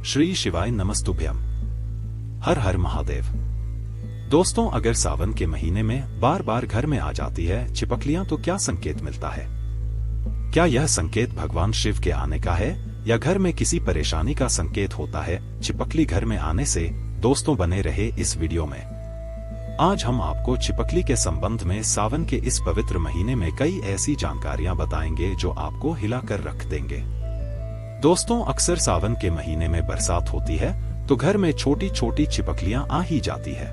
श्री शिवाय नमस्तुभ्यम। हर हर महादेव। दोस्तों, अगर सावन के महीने में बार बार घर में आ जाती है छिपकलियां तो क्या संकेत मिलता है? क्या यह संकेत भगवान शिव के आने का है या घर में किसी परेशानी का संकेत होता है छिपकली घर में आने से? दोस्तों, बने रहे इस वीडियो में। आज हम आपको छिपकली के संबंध में सावन के इस पवित्र महीने में कई ऐसी जानकारियां बताएंगे जो आपको हिलाकर रख देंगे। दोस्तों, अक्सर सावन के महीने में बरसात होती है तो घर में छोटी छोटी छिपकलियां आ ही जाती है।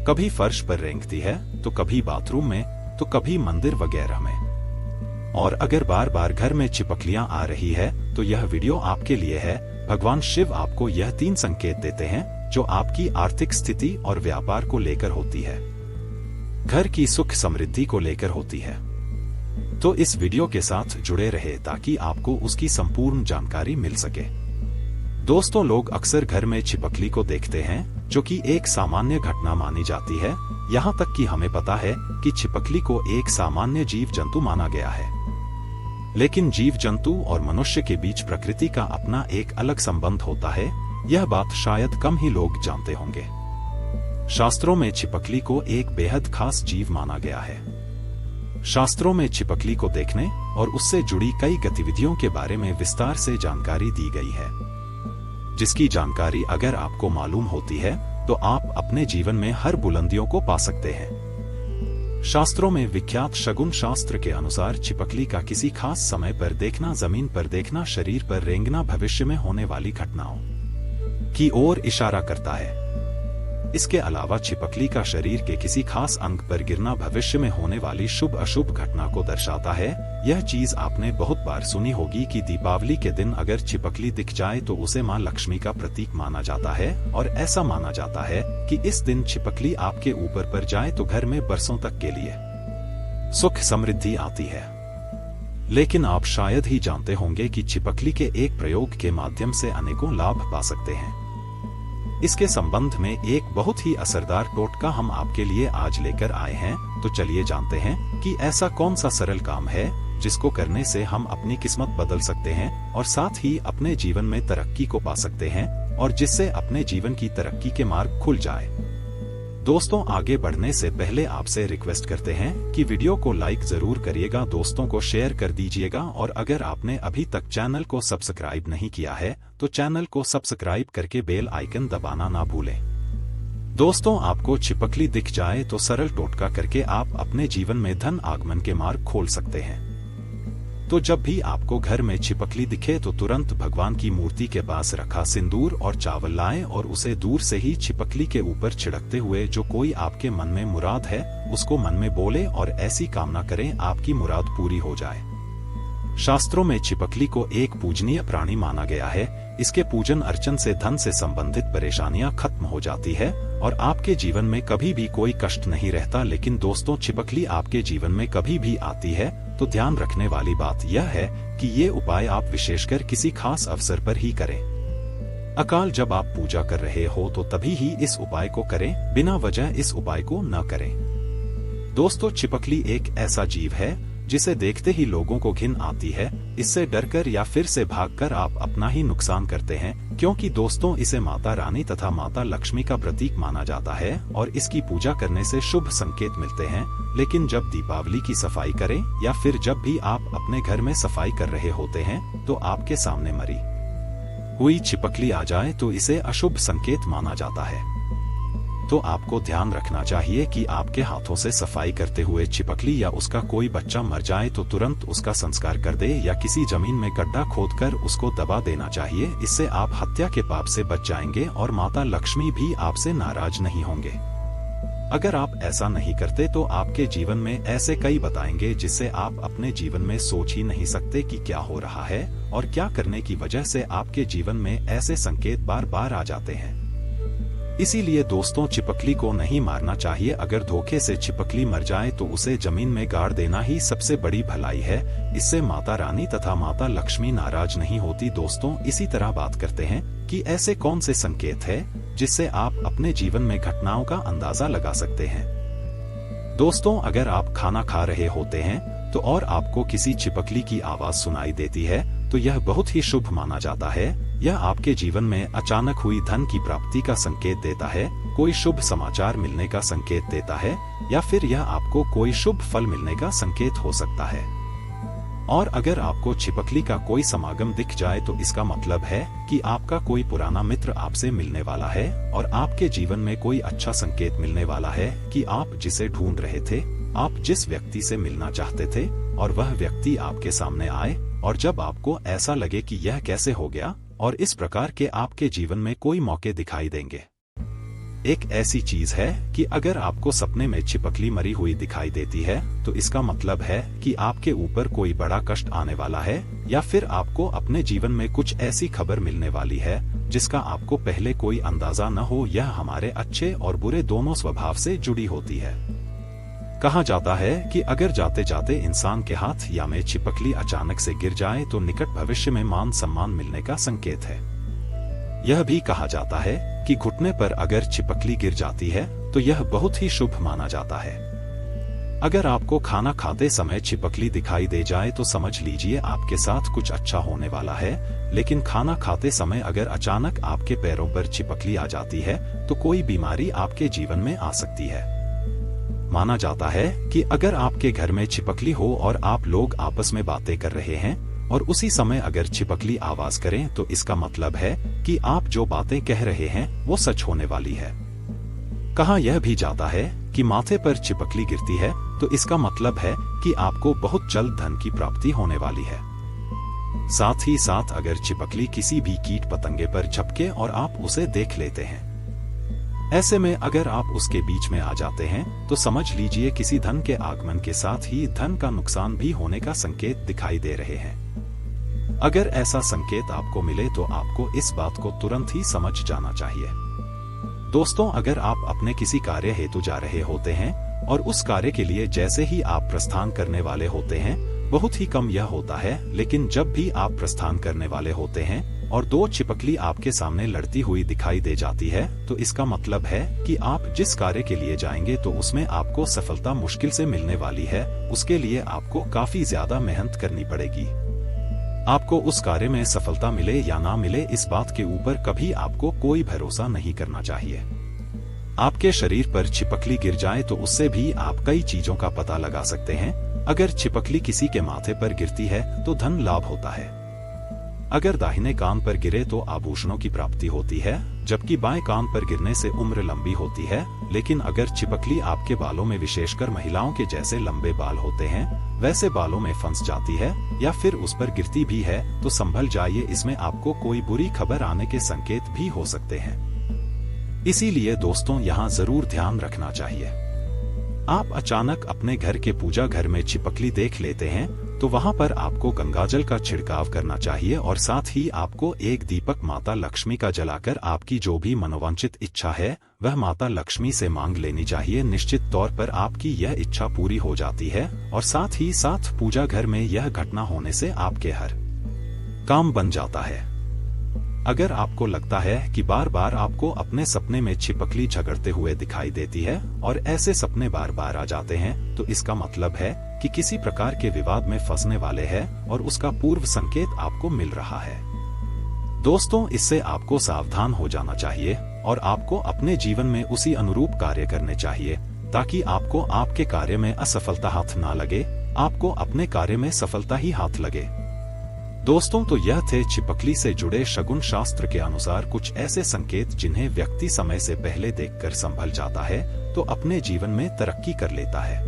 कभी फर्श पर रेंगती है तो कभी बाथरूम में तो कभी मंदिर वगैरह में। और अगर बार बार घर में छिपकलियां आ रही है तो यह वीडियो आपके लिए है। भगवान शिव आपको यह 3 संकेत देते हैं जो आपकी आर्थिक स्थिति और व्यापार को लेकर होती है, घर की सुख समृद्धि को लेकर होती है। तो इस वीडियो के साथ जुड़े रहे ताकि आपको उसकी संपूर्ण जानकारी मिल सके। दोस्तों, लोग अक्सर घर में छिपकली को देखते हैं जो कि एक सामान्य घटना मानी जाती है। यहाँ तक कि हमें पता है कि छिपकली को एक सामान्य जीव जंतु माना गया है, लेकिन जीव जंतु और मनुष्य के बीच प्रकृति का अपना एक अलग संबंध होता है। यह बात शायद कम ही लोग जानते होंगे। शास्त्रों में छिपकली को एक बेहद खास जीव माना गया है। शास्त्रों में छिपकली को देखने और उससे जुड़ी कई गतिविधियों के बारे में विस्तार से जानकारी दी गई है, जिसकी जानकारी अगर आपको मालूम होती है तो आप अपने जीवन में हर बुलंदियों को पा सकते हैं। शास्त्रों में विख्यात शगुन शास्त्र के अनुसार छिपकली का किसी खास समय पर देखना, जमीन पर देखना, शरीर पर रेंगना भविष्य में होने वाली घटनाओं की ओर इशारा करता है। इसके अलावा छिपकली का शरीर के किसी खास अंग पर गिरना भविष्य में होने वाली शुभ अशुभ घटना को दर्शाता है। यह चीज आपने बहुत बार सुनी होगी कि दीपावली के दिन अगर छिपकली दिख जाए तो उसे मां लक्ष्मी का प्रतीक माना जाता है, और ऐसा माना जाता है कि इस दिन छिपकली आपके ऊपर पर जाए तो घर में बरसों तक के लिए सुख समृद्धि आती है। लेकिन आप शायद ही जानते होंगे कि छिपकली के एक प्रयोग के माध्यम से अनेकों लाभ पा सकते हैं। इसके संबंध में एक बहुत ही असरदार टोटका हम आपके लिए आज लेकर आए हैं। तो चलिए जानते हैं कि ऐसा कौन सा सरल काम है जिसको करने से हम अपनी किस्मत बदल सकते हैं और साथ ही अपने जीवन में तरक्की को पा सकते हैं, और जिससे अपने जीवन की तरक्की के मार्ग खुल जाए। दोस्तों, आगे बढ़ने से पहले आपसे रिक्वेस्ट करते हैं कि वीडियो को लाइक जरूर करिएगा, दोस्तों को शेयर कर दीजिएगा, और अगर आपने अभी तक चैनल को सब्सक्राइब नहीं किया है तो चैनल को सब्सक्राइब करके बेल आइकन दबाना ना भूलें। दोस्तों, आपको छिपकली दिख जाए तो सरल टोटका करके आप अपने जीवन में धन आगमन के मार्ग खोल सकते हैं। तो जब भी आपको घर में छिपकली दिखे तो तुरंत भगवान की मूर्ति के पास रखा सिंदूर और चावल लाएं और उसे दूर से ही छिपकली के ऊपर छिड़कते हुए जो कोई आपके मन में मुराद है उसको मन में बोले और ऐसी कामना करें आपकी मुराद पूरी हो जाए। शास्त्रों में छिपकली को एक पूजनीय प्राणी माना गया है। इसके पूजन अर्चन से धन से संबंधित परेशानियां खत्म हो जाती है और आपके जीवन में कभी भी कोई कष्ट नहीं रहता। लेकिन दोस्तों, छिपकली आपके जीवन में कभी भी आती है तो ध्यान रखने वाली बात यह है कि ये उपाय आप विशेषकर किसी खास अवसर पर ही करें। अकाल जब आप पूजा कर रहे हो तो तभी ही इस उपाय को करें, बिना वजह इस उपाय को न करें। दोस्तों, छिपकली एक ऐसा जीव है जिसे देखते ही लोगों को घिन आती है। इससे डरकर या फिर से भागकर आप अपना ही नुकसान करते हैं, क्योंकि दोस्तों इसे माता रानी तथा माता लक्ष्मी का प्रतीक माना जाता है और इसकी पूजा करने से शुभ संकेत मिलते हैं। लेकिन जब दीपावली की सफाई करें या फिर जब भी आप अपने घर में सफाई कर रहे होते हैं तो आपके सामने मरी हुई छिपकली आ जाए तो इसे अशुभ संकेत माना जाता है। तो आपको ध्यान रखना चाहिए कि आपके हाथों से सफाई करते हुए छिपकली या उसका कोई बच्चा मर जाए तो तुरंत उसका संस्कार कर दे या किसी जमीन में गड्ढा खोदकर उसको दबा देना चाहिए। इससे आप हत्या के पाप से बच जाएंगे और माता लक्ष्मी भी आपसे नाराज नहीं होंगे। अगर आप ऐसा नहीं करते तो आपके जीवन में ऐसे कई बताएंगे जिससे आप अपने जीवन में सोच ही नहीं सकते कि क्या हो रहा है और क्या करने की वजह से आपके जीवन में ऐसे संकेत बार बार आ जाते हैं। इसीलिए दोस्तों, छिपकली को नहीं मारना चाहिए। अगर धोखे से छिपकली मर जाए तो उसे जमीन में गाड़ देना ही सबसे बड़ी भलाई है। इससे माता रानी तथा माता लक्ष्मी नाराज नहीं होती। दोस्तों, इसी तरह बात करते हैं कि ऐसे कौन से संकेत है जिससे आप अपने जीवन में घटनाओं का अंदाजा लगा सकते हैं। दोस्तों, अगर आप खाना खा रहे होते हैं तो और आपको किसी छिपकली की आवाज सुनाई देती है तो यह बहुत ही शुभ माना जाता है। यह आपके जीवन में अचानक हुई धन की प्राप्ति का संकेत देता है, कोई शुभ समाचार मिलने का संकेत देता है, या फिर यह आपको कोई शुभ फल मिलने का संकेत हो सकता है। और अगर आपको छिपकली का कोई समागम दिख जाए तो इसका मतलब है कि आपका कोई पुराना मित्र आपसे मिलने वाला है और आपके जीवन में कोई अच्छा संकेत मिलने वाला है कि आप जिसे ढूंढ रहे थे, आप जिस व्यक्ति से मिलना चाहते थे, और वह व्यक्ति आपके सामने आए। और जब आपको ऐसा लगे कि यह कैसे हो गया, और इस प्रकार के आपके जीवन में कोई मौके दिखाई देंगे। एक ऐसी चीज है कि अगर आपको सपने में छिपकली मरी हुई दिखाई देती है तो इसका मतलब है कि आपके ऊपर कोई बड़ा कष्ट आने वाला है, या फिर आपको अपने जीवन में कुछ ऐसी खबर मिलने वाली है जिसका आपको पहले कोई अंदाजा न हो। यह हमारे अच्छे और बुरे दोनों स्वभाव से जुड़ी होती है। कहा जाता है कि अगर जाते जाते इंसान के हाथ या में छिपकली अचानक से गिर जाए तो निकट भविष्य में मान सम्मान मिलने का संकेत है। यह भी कहा जाता है कि घुटने पर अगर छिपकली गिर जाती है तो यह बहुत ही शुभ माना जाता है। अगर आपको खाना खाते समय छिपकली दिखाई दे जाए तो समझ लीजिए आपके साथ कुछ अच्छा होने वाला है। लेकिन खाना खाते समय अगर अचानक आपके पैरों पर छिपकली आ जाती है तो कोई बीमारी आपके जीवन में आ सकती है। माना जाता है कि अगर आपके घर में छिपकली हो और आप लोग आपस में बातें कर रहे हैं और उसी समय अगर छिपकली आवाज करें तो इसका मतलब है कि आप जो बातें कह रहे हैं वो सच होने वाली है। कहा यह भी जाता है कि माथे पर छिपकली गिरती है तो इसका मतलब है कि आपको बहुत जल्द धन की प्राप्ति होने वाली है। साथ ही साथ अगर छिपकली किसी भी कीट पतंगे पर झपके और आप उसे देख लेते हैं, ऐसे में अगर आप उसके बीच में आ जाते हैं तो समझ लीजिए किसी धन के आगमन के साथ ही धन का नुकसान भी होने का संकेत दिखाई दे रहे हैं। अगर ऐसा संकेत आपको मिले तो आपको इस बात को तुरंत ही समझ जाना चाहिए। दोस्तों, अगर आप अपने किसी कार्य हेतु जा रहे होते हैं और उस कार्य के लिए जैसे ही आप प्रस्थान करने वाले होते हैं, बहुत ही कम यह होता है, लेकिन जब भी आप प्रस्थान करने वाले होते हैं और दो छिपकली आपके सामने लड़ती हुई दिखाई दे जाती है तो इसका मतलब है कि आप जिस कार्य के लिए जाएंगे तो उसमें आपको सफलता मुश्किल से मिलने वाली है। उसके लिए आपको काफी ज्यादा मेहनत करनी पड़ेगी। आपको उस कार्य में सफलता मिले या ना मिले, इस बात के ऊपर कभी आपको कोई भरोसा नहीं करना चाहिए। आपके शरीर पर छिपकली गिर जाए तो उससे भी आप कई चीजों का पता लगा सकते हैं। अगर छिपकली किसी के माथे पर गिरती है तो धन लाभ होता है। अगर दाहिने कान पर गिरे तो आभूषणों की प्राप्ति होती है, जबकि बाएं कान पर गिरने से उम्र लंबी होती है। लेकिन अगर छिपकली आपके बालों में, विशेषकर महिलाओं के जैसे लंबे बाल होते हैं, वैसे बालों में फंस जाती है या फिर उस पर गिरती भी है तो संभल जाइए, इसमें आपको कोई बुरी खबर आने के संकेत भी हो सकते हैं। इसीलिए दोस्तों, यहाँ जरूर ध्यान रखना चाहिए। आप अचानक अपने घर के पूजा घर में छिपकली देख लेते हैं तो वहां पर आपको गंगाजल का छिड़काव करना चाहिए और साथ ही आपको एक दीपक माता लक्ष्मी का जलाकर आपकी जो भी मनोवांछित इच्छा है वह माता लक्ष्मी से मांग लेनी चाहिए। निश्चित तौर पर आपकी यह इच्छा पूरी हो जाती है और साथ ही साथ पूजा घर में यह घटना होने से आपके हर काम बन जाता है। अगर आपको लगता है कि बार बार आपको अपने सपने में छिपकली झगड़ते हुए दिखाई देती है और ऐसे सपने बार बार आ जाते हैं तो इसका मतलब है कि किसी प्रकार के विवाद में फंसने वाले हैं और उसका पूर्व संकेत आपको मिल रहा है। दोस्तों, इससे आपको सावधान हो जाना चाहिए और आपको अपने जीवन में उसी अनुरूप कार्य करने चाहिए ताकि आपको आपके कार्य में असफलता हाथ ना लगे, आपको अपने कार्य में सफलता ही हाथ लगे। दोस्तों, तो यह थे छिपकली से जुड़े शगुन शास्त्र के अनुसार कुछ ऐसे संकेत जिन्हें व्यक्ति समय से पहले देखकर संभल जाता है तो अपने जीवन में तरक्की कर लेता है।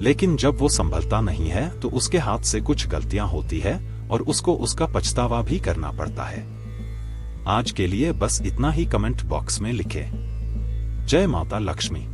लेकिन जब वो संभलता नहीं है तो उसके हाथ से कुछ गलतियां होती है और उसको उसका पछतावा भी करना पड़ता है। आज के लिए बस इतना ही कमेंट बॉक्स में लिखें। जय माता लक्ष्मी।